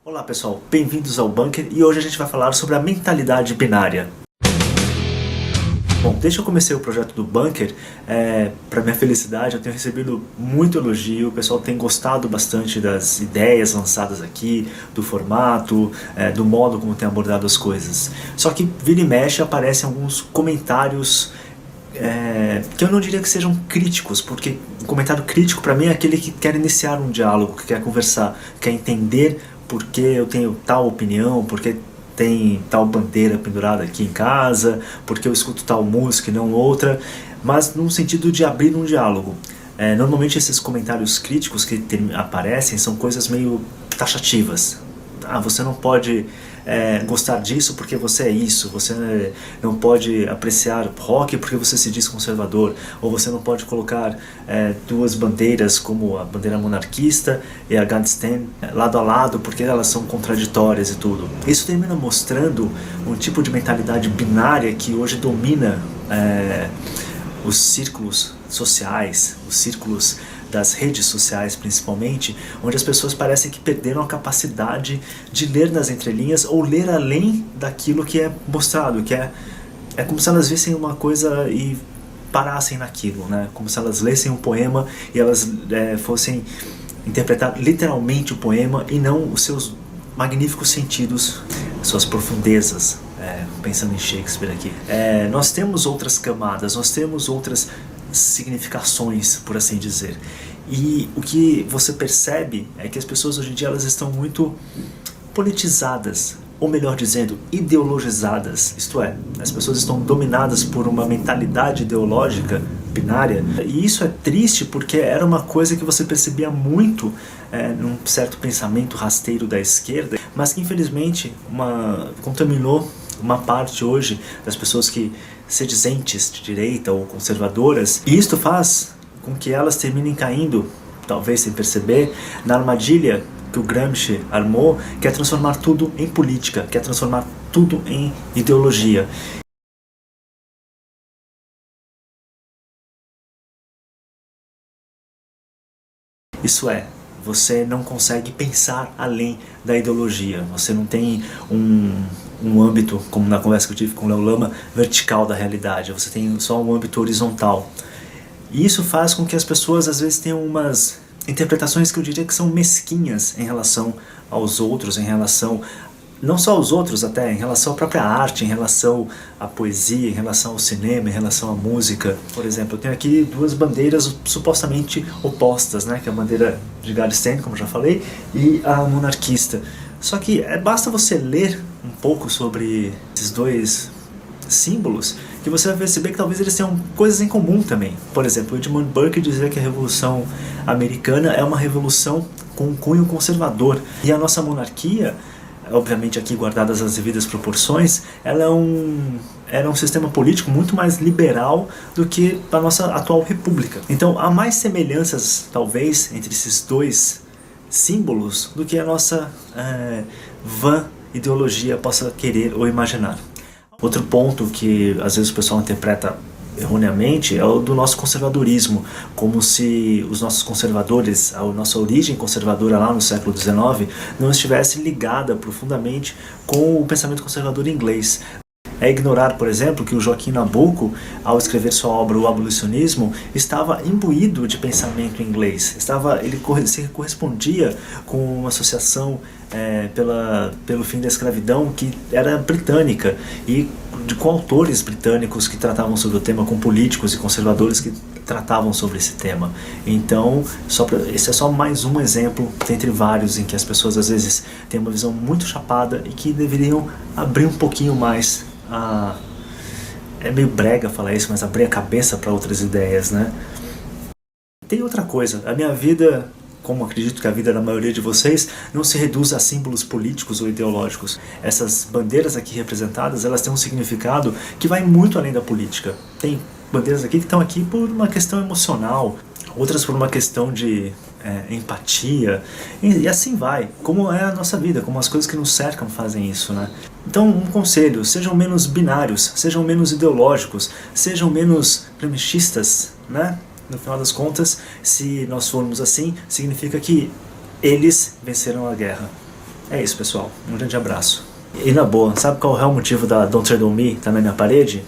Olá pessoal, bem-vindos ao Bunker e hoje a gente vai falar sobre a mentalidade binária. Bom, desde que eu comecei o projeto do Bunker, para minha felicidade, eu tenho recebido muito elogio, o pessoal tem gostado bastante das ideias lançadas aqui, do formato, do modo como tem abordado as coisas. Só que vira e mexe aparecem alguns comentários que eu não diria que sejam críticos, porque um comentário crítico para mim é aquele que quer iniciar um diálogo, que quer conversar, quer entender por que eu tenho tal opinião, por que tem tal bandeira pendurada aqui em casa, porque eu escuto tal música e não outra, mas no sentido de abrir um diálogo. Normalmente esses comentários críticos que aparecem são coisas meio taxativas. Ah, você não pode gostar disso porque você é isso, você não pode apreciar rock porque você se diz conservador, ou você não pode colocar duas bandeiras como a bandeira monarquista e a Godstand lado a lado porque elas são contraditórias e tudo. Isso termina mostrando um tipo de mentalidade binária que hoje domina os círculos sociais, os círculos das redes sociais principalmente, onde as pessoas parecem que perderam a capacidade de ler nas entrelinhas ou ler além daquilo que é mostrado, que é como se elas vissem uma coisa e parassem naquilo, né? Como se elas lessem um poema e elas fossem interpretar literalmente o poema e não os seus magníficos sentidos, suas profundezas, pensando em Shakespeare aqui. Nós temos outras camadas, nós temos outras significações, por assim dizer. E o que você percebe é que as pessoas hoje em dia elas estão muito politizadas, ou melhor dizendo, ideologizadas. Isto é, as pessoas estão dominadas por uma mentalidade ideológica binária. E isso é triste porque era uma coisa que você percebia muito num certo pensamento rasteiro da esquerda, mas que infelizmente contaminou uma parte hoje das pessoas que sedizentes de direita ou conservadoras, e isto faz com que elas terminem caindo, talvez sem perceber, na armadilha que o Gramsci armou, que é transformar tudo em política, que é transformar tudo em ideologia. Isso é, você não consegue pensar além da ideologia, você não tem um âmbito, como na conversa que eu tive com o Léo Lama, vertical da realidade, você tem só um âmbito horizontal. E isso faz com que as pessoas às vezes tenham umas interpretações que eu diria que são mesquinhas em relação aos outros, em relação não só aos outros até, em relação à própria arte, em relação à poesia, em relação ao cinema, em relação à música. Por exemplo, eu tenho aqui duas bandeiras supostamente opostas, né? Que é a bandeira de Godstand, como eu já falei, e a monarquista. Só que basta você ler um pouco sobre esses dois símbolos que você vai perceber que talvez eles tenham coisas em comum também. Por exemplo, Edmund Burke dizia que a Revolução Americana é uma revolução com um cunho conservador, e a nossa monarquia, obviamente aqui guardadas as devidas proporções, ela era um sistema político muito mais liberal do que a nossa atual república. Então há mais semelhanças, talvez, entre esses dois símbolos do que a nossa vã ideologia possa querer ou imaginar. Outro ponto que às vezes o pessoal interpreta erroneamente é o do nosso conservadorismo, como se os nossos conservadores, a nossa origem conservadora lá no século XIX, não estivesse ligada profundamente com o pensamento conservador inglês. É ignorar, por exemplo, que o Joaquim Nabuco, ao escrever sua obra O Abolicionismo, estava imbuído de pensamento inglês. Ele se correspondia com uma associação pelo fim da escravidão que era britânica, e com autores britânicos que tratavam sobre o tema, com políticos e conservadores que tratavam sobre esse tema. Então, esse é só mais um exemplo dentre vários em que as pessoas às vezes têm uma visão muito chapada e que deveriam abrir um pouquinho mais é meio brega falar isso, mas abrir a cabeça para outras ideias, né? Tem outra coisa, a minha vida, como acredito que a vida da maioria de vocês, não se reduz a símbolos políticos ou ideológicos. Essas bandeiras aqui representadas, elas têm um significado que vai muito além da política. Tem bandeiras aqui que estão aqui por uma questão emocional, outras por uma questão de empatia, e assim vai, como é a nossa vida, como as coisas que nos cercam fazem isso, né? Então, um conselho: sejam menos binários, sejam menos ideológicos, sejam menos premichistas, né? No final das contas, se nós formos assim, significa que eles venceram a guerra. É isso, pessoal. Um grande abraço. E na boa, sabe qual é o real motivo da Don't Tread on Me tá na minha parede?